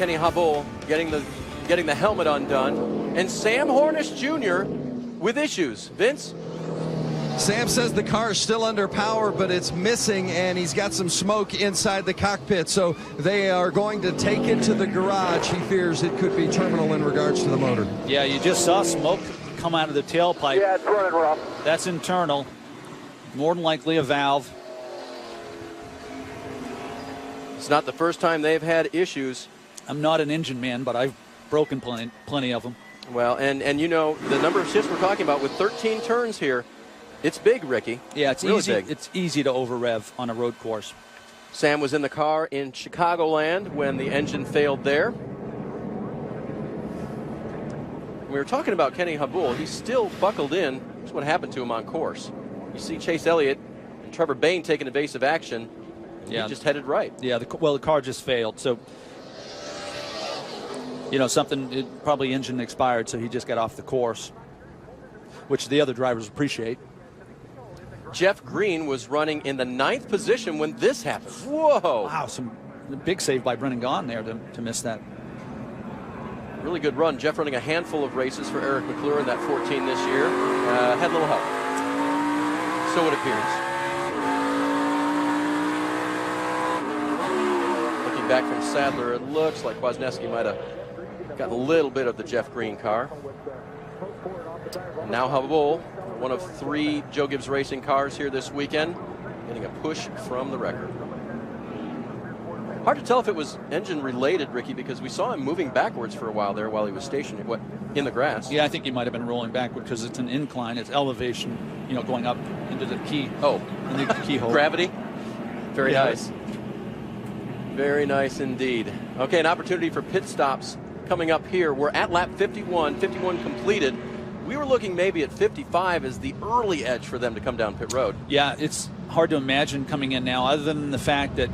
Kenny Habul getting the helmet undone, and Sam Hornish Jr. with issues. Vince? Sam says the car is still under power, but it's missing, and he's got some smoke inside the cockpit. So they are going to take it to the garage. He fears it could be terminal in regards to the motor. Yeah, you just saw smoke come out of the tailpipe. Yeah, it's running rough. That's internal. More than likely a valve. It's not the first time they've had issues. I'm not an engine man, but I've broken plenty of them. Well, and you know, the number of shifts we're talking about with 13 turns here, it's big, Ricky. Yeah, it's really easy. Big. It's easy to over rev on a road course. Sam was in the car in Chicagoland when the engine failed there. We were talking about Kenny Habul. He's still buckled in. That's what happened to him on course. You see Chase Elliott and Trevor Bayne taking evasive action. Yeah, he just headed right. Yeah, the car just failed. So, you know, probably engine expired, so he just got off the course, which the other drivers appreciate. Jeff Green was running in the 9th position when this happened. Whoa! Wow, some big save by Brennan Gaughan there to miss that. Really good run. Jeff running a handful of races for Eric McClure in that 14 this year. Had a little help. So it appears. Looking back from Sadler, it looks like Kwasniewski might have gotten a little bit of the Jeff Green car. And now Habul, one of 3 Joe Gibbs Racing cars here this weekend, getting a push from the record. Hard to tell if it was engine related, Ricky, because we saw him moving backwards for a while there while he was stationed in the grass. Yeah, I think he might have been rolling backward because it's an incline. It's elevation, you know, going up into the key. Oh, in the keyhole. Gravity. Very yeah. nice. Very nice indeed. Okay, an opportunity for pit stops coming up here. We're at lap 51 completed. We were looking maybe at 55 as the early edge for them to come down pit road. Yeah, it's hard to imagine coming in now, other than the fact that,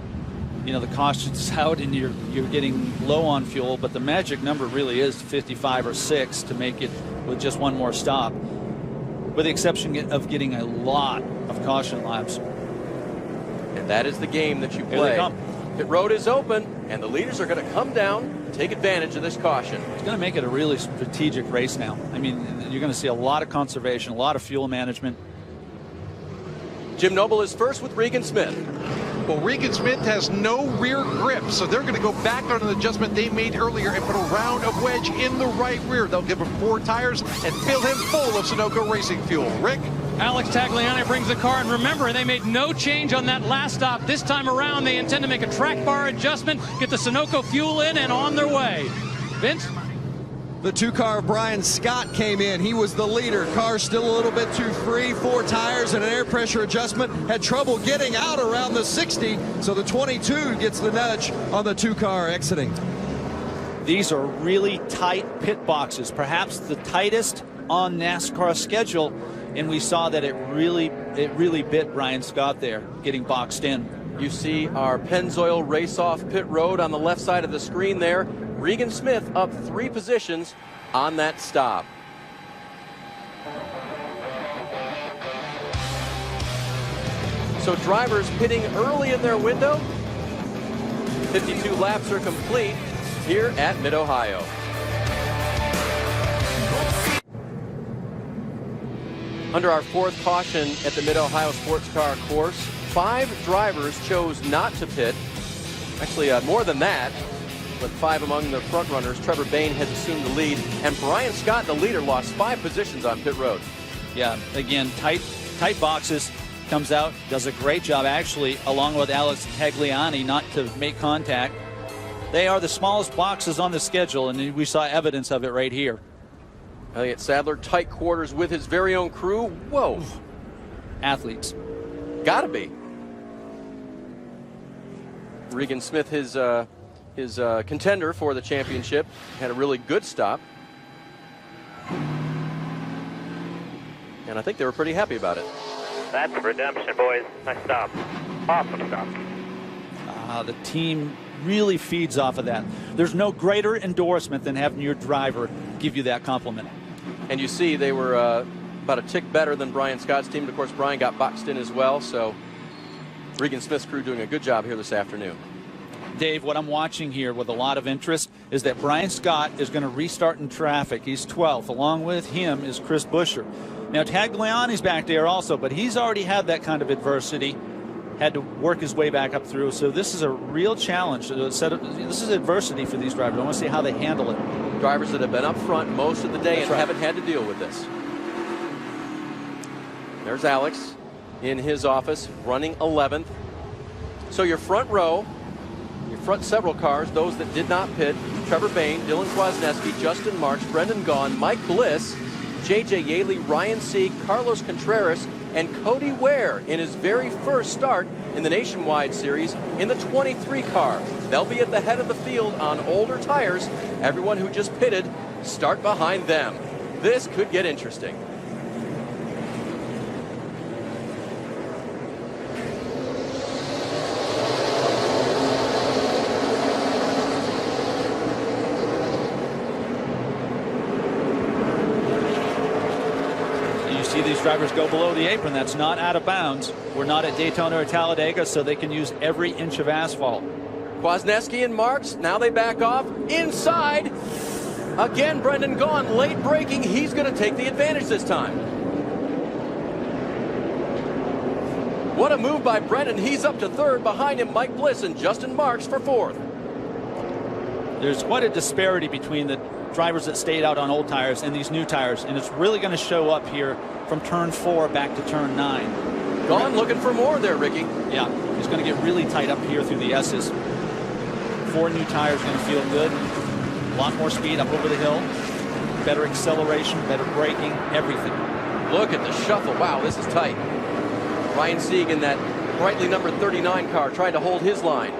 you know, the caution's out and you're getting low on fuel, but the magic number really is 55 or 6 to make it with just one more stop, with the exception of getting a lot of caution laps. And that is the game that you play. Here they come. Pit road is open, and the leaders are going to come down and take advantage of this caution. It's going to make it a really strategic race now. I mean, you're going to see a lot of conservation, a lot of fuel management. Jim Noble is first with Regan Smith. Well, Regan Smith has no rear grip, so they're going to go back on an adjustment they made earlier and put a round of wedge in the right rear. They'll give him 4 tires and fill him full of Sunoco racing fuel. Rick? Alex Tagliani brings the car, and remember, they made no change on that last stop. This time around, they intend to make a track bar adjustment, get the Sunoco fuel in, and on their way. Vince? The 2-car of Brian Scott came in. He was the leader. Car still a little bit too free. 4 tires and an air pressure adjustment. Had trouble getting out around the 60, so the 22 gets the nudge on the 2-car exiting. These are really tight pit boxes, perhaps the tightest on NASCAR's schedule, and we saw that it really bit Brian Scott there, getting boxed in. You see our Pennzoil race-off pit road on the left side of the screen there. Regan Smith up 3 positions on that stop. So drivers pitting early in their window. 52 laps are complete here at Mid-Ohio. Under our 4th caution at the Mid-Ohio Sports Car course, 5 drivers chose not to pit. Actually, more than that, but 5 among the front runners. Trevor Bayne has assumed the lead, and Brian Scott, the leader, lost 5 positions on pit road. Yeah, again, tight boxes. Comes out, does a great job, actually, along with Alex Tagliani, not to make contact. They are the smallest boxes on the schedule, and we saw evidence of it right here. Elliott Sadler, tight quarters with his very own crew. Whoa. Athletes. Gotta be. Regan Smith, his contender for the championship, had a really good stop. And I think they were pretty happy about it. That's redemption, boys. Nice stop. Awesome stop. The team really feeds off of that. There's no greater endorsement than having your driver give you that compliment. And you see they were about a tick better than Brian Scott's team. Of course, Brian got boxed in as well, so Regan Smith's crew doing a good job here this afternoon. Dave, what I'm watching here with a lot of interest is that Brian Scott is going to restart in traffic. He's 12th. Along with him is Chris Buescher. Now, Tagliani's back there also, but he's already had that kind of adversity, had to work his way back up through. So this is a real challenge. This is adversity for these drivers. I want to see how they handle it. Drivers that have been up front most of the day That's and right. haven't had to deal with this. There's Alex in his office running 11th. So your front row, your front several cars, those that did not pit: Trevor Bayne, Dylan Kwasniewski, Justin Marks, Brendan Gaughan, Mike Bliss, J.J. Yaley, Ryan Sieg, Carlos Contreras, and Cody Ware in his very first start in the Nationwide Series in the 23 car. They'll be at the head of the field on older tires. Everyone who just pitted, start behind them. This could get interesting. These drivers go below the apron. That's not out of bounds. We're not at Daytona or Talladega, so they can use every inch of asphalt. Kwasniewski and Marks, now they back off inside. Again, Brendan Gaughan late braking. He's going to take the advantage this time. What a move by Brendan. He's up to third. Behind him, Mike Bliss and Justin Marks for fourth. There's quite a disparity between the drivers that stayed out on old tires and these new tires, and it's really going to show up here from turn 4 back to turn 9. Gaughan looking for more there, Ricky. Yeah, he's going to get really tight up here through the S's. 4 new tires going to feel good. A lot more speed up over the hill. Better acceleration, better braking, everything. Look at the shuffle. Wow, this is tight. Ryan Sieg in that brightly numbered 39 car trying to hold his line.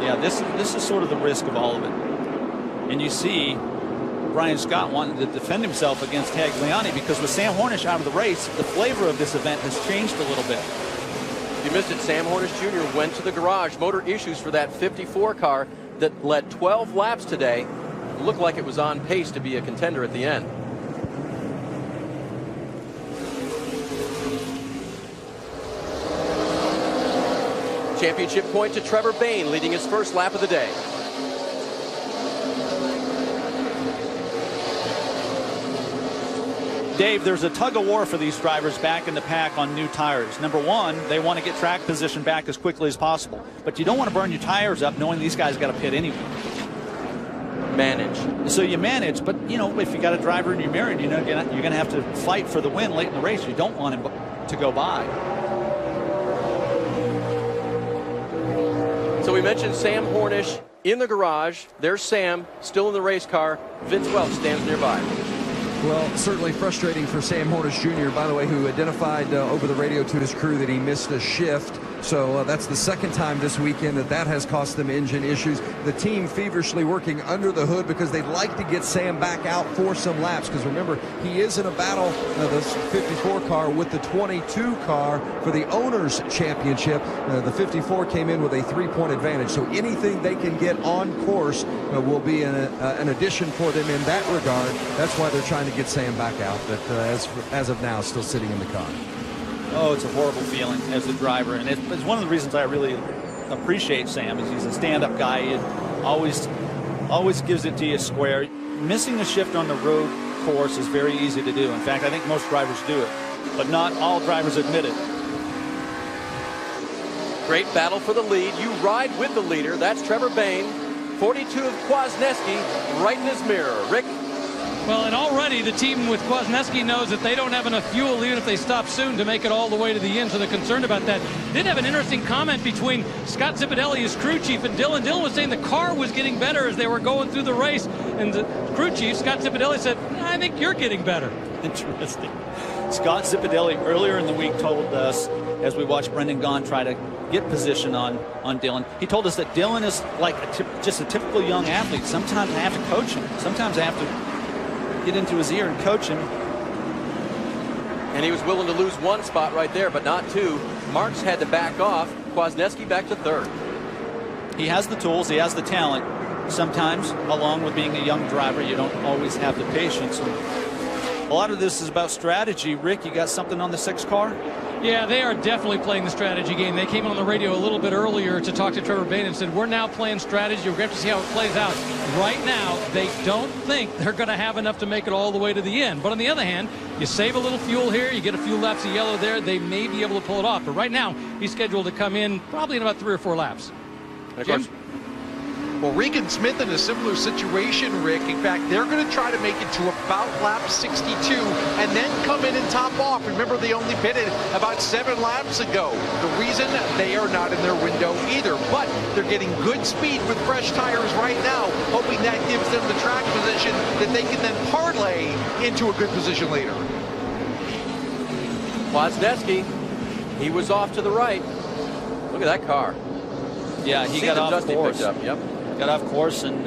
Yeah, this is sort of the risk of all of it. And you see Brian Scott wanting to defend himself against Tagliani, because with Sam Hornish out of the race, the flavor of this event has changed a little bit. If you missed it, Sam Hornish Jr. went to the garage. Motor issues for that 54 car that led 12 laps today. It looked like it was on pace to be a contender at the end. Championship point to Trevor Bayne, leading his first lap of the day. Dave, there's a tug of war for these drivers back in the pack on new tires. Number one, they want to get track position back as quickly as possible. But you don't want to burn your tires up knowing these guys got to pit anyway. Manage. So you manage, but you know, if you got a driver in your mirror, you know you're going to have to fight for the win late in the race. You don't want him to go by. So we mentioned Sam Hornish in the garage. There's Sam, still in the race car. Vince Welch stands nearby. Well, certainly frustrating for Sam Hornish Jr., by the way, who identified over the radio to his crew that he missed a shift. So that's the second time this weekend that has cost them engine issues. The team feverishly working under the hood because they'd like to get Sam back out for some laps, because remember, he is in a battle, this 54 car with the 22 car for the Owners' Championship. The 54 came in with a 3-point advantage, so anything they can get on course will be an addition for them in that regard. That's why they're trying to get Sam back out, but as of now, still sitting in the car. Oh, it's a horrible feeling as a driver, and it's one of the reasons I really appreciate Sam. Is he's a stand-up guy. He always gives it to you square. Missing a shift on the road course is very easy to do. In fact, I think most drivers do it, but not all drivers admit it. Great battle for the lead. You ride with the leader. That's Trevor Bayne. 42 of Kwasniewski right in his mirror. Rick? Well, and already the team with Kwasniewski knows that they don't have enough fuel, even if they stop soon, to make it all the way to the end, so they're concerned about that. Did have an interesting comment between Scott Zipadelli, his crew chief, and Dylan. Dylan was saying the car was getting better as they were going through the race, and the crew chief, Scott Zipadelli, said, I think you're getting better. Interesting. Scott Zipadelli earlier in the week told us, as we watched Brendan Gaughan try to get position on Dylan, he told us that Dylan is like just a typical young athlete. Sometimes I have to coach him. Sometimes I have to get into his ear and coach him. And he was willing to lose one spot right there, but not two. Marks had to back off. Kwasniewski back to third. He has the tools. He has the talent. Sometimes, along with being a young driver, you don't always have the patience. A lot of this is about strategy. Rick, you got something on the 6 car? Yeah, they are definitely playing the strategy game. They came on the radio a little bit earlier to talk to Trevor Bayne and said, we're now playing strategy. We're going to have to see how it plays out. Right now, they don't think they're going to have enough to make it all the way to the end. But on the other hand, you save a little fuel here, you get a few laps of yellow there, they may be able to pull it off. But right now, he's scheduled to come in probably in about 3 or 4 laps. Jim? Well, Regan Smith in a similar situation, Rick. In fact, they're going to try to make it to about lap 62 and then come in and top off. Remember, they only pitted about 7 laps ago. The reason they are not in their window either, but they're getting good speed with fresh tires right now, hoping that gives them the track position that they can then parlay into a good position later. Kwasniewski, he was off to the right. Look at that car. Yeah, he See got the off dust he course. picked up. Yep. Got off course, and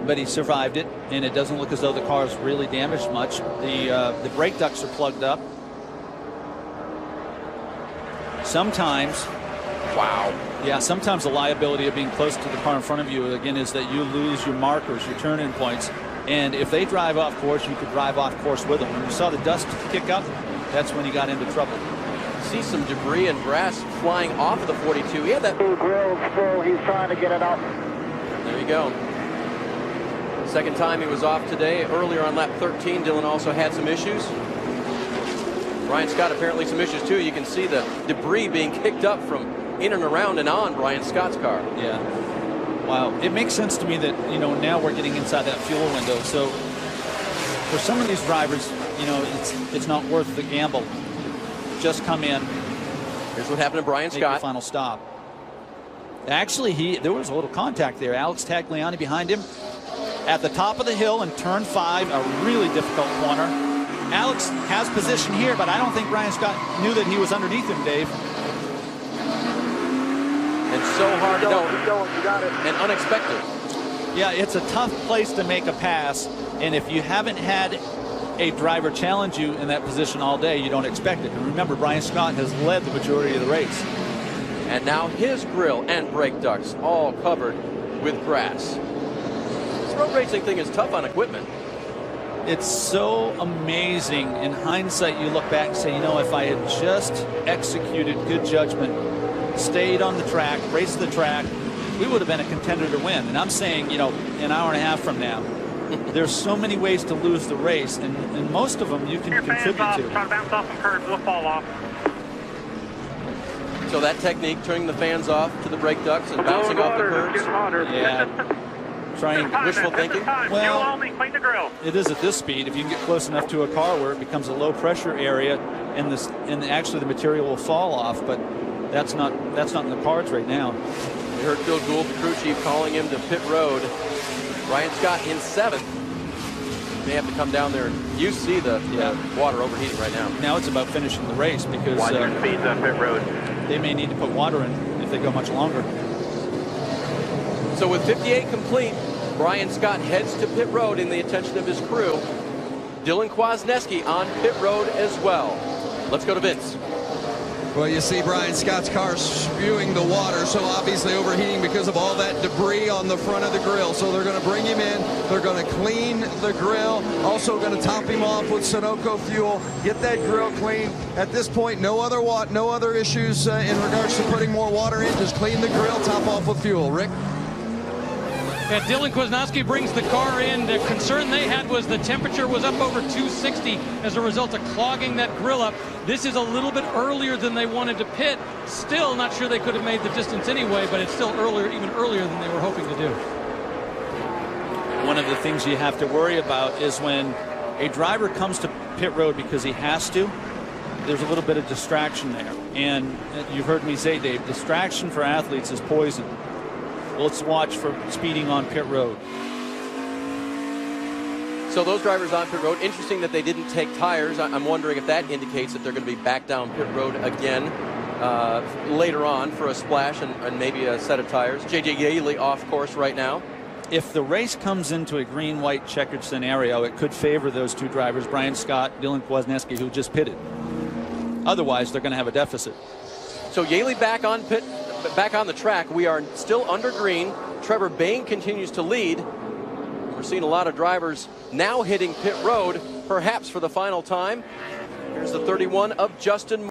but he survived it, and it doesn't look as though the car is really damaged much. The brake ducts are plugged up. Sometimes, wow. Yeah, sometimes the liability of being close to the car in front of you, again, is that you lose your markers, your turn-in points. And if they drive off course, you could drive off course with them. When you saw the dust kick up, that's when you got into trouble. See some debris and grass flying off of the 42. He had that. Grill's full. He's trying to get it up. There you go. Second time he was off today. Earlier on lap 13, Dillon also had some issues. Brian Scott apparently some issues too. You can see the debris being kicked up from in and around and on Brian Scott's car. Yeah. Wow. It makes sense to me that, you know, now we're getting inside that fuel window. So for some of these drivers, you know, it's not worth the gamble. Just come in. Here's what happened to Brian Scott. Make the final stop. Actually, there was a little contact there. Alex Tagliani behind him at the top of the hill in turn 5, a really difficult corner. Alex has position here, but I don't think Brian Scott knew that he was underneath him, Dave. And so hard to know. You got it. And unexpected. Yeah, it's a tough place to make a pass, and if you haven't had a driver challenge you in that position all day, you don't expect it. And remember, Brian Scott has led the majority of the race. And now his grill and brake ducts all covered with grass. This road racing thing is tough on equipment. It's so amazing. In hindsight, you look back and say, you know, if I had just executed good judgment, stayed on the track, raced the track, we would have been a contender to win. And I'm saying, you know, an hour and a half from now, there's so many ways to lose the race, and most of them you can contribute to. Try to bounce off some curves, we'll fall off. So that technique, turning the fans off to the brake ducts and bouncing off the curves. Yeah. Trying wishful thinking. Well, only clean the grill. it is at this speed. If you can get close enough to a car where it becomes a low pressure area, and actually the material will fall off, but that's not in the cards right now. We heard Phil Gould, the crew chief, calling him to pit road. Brian Scott in 7th. May have to come down there. You see the water overheating right now. Now it's about finishing the race because Watch your speeds on pit road. they may need to put water in if they go much longer. So with 58 complete, Brian Scott heads to pit road in the attention of his crew. Dillon Kwasniewski on pit road as well. Let's go to Vince. Well, you see Brian Scott's car spewing the water, so obviously overheating because of all that debris on the front of the grill. So they're going to bring him in. They're going to clean the grill. Also going to top him off with Sunoco fuel. Get that grill clean. At this point, no other issues in regards to putting more water in. Just clean the grill, top off with fuel. Rick? Yeah, Dillon Kwasniewski brings the car in. The concern they had was the temperature was up over 260 as a result of clogging that grill up. This is a little bit earlier than they wanted to pit. Still not sure they could have made the distance anyway, but it's still earlier, even earlier than they were hoping to do. One of the things you have to worry about is when a driver comes to pit road because he has to, there's a little bit of distraction there. And you've heard me say, Dave, distraction for athletes is poison. Let's watch for speeding on pit road. So those drivers on pit road, interesting that they didn't take tires. I'm wondering if that indicates that they're going to be back down pit road again later on for a splash and maybe a set of tires. J.J. Yaley off course right now. If the race comes into a green-white checkered scenario, it could favor those two drivers, Brian Scott, Dillon Kwasniewski, who just pitted. Otherwise, they're going to have a deficit. So Yaley back on the track. We are still under green. Trevor Bayne continues to lead. We're seeing a lot of drivers now hitting pit road, perhaps for the final time. Here's the 31 of Justin.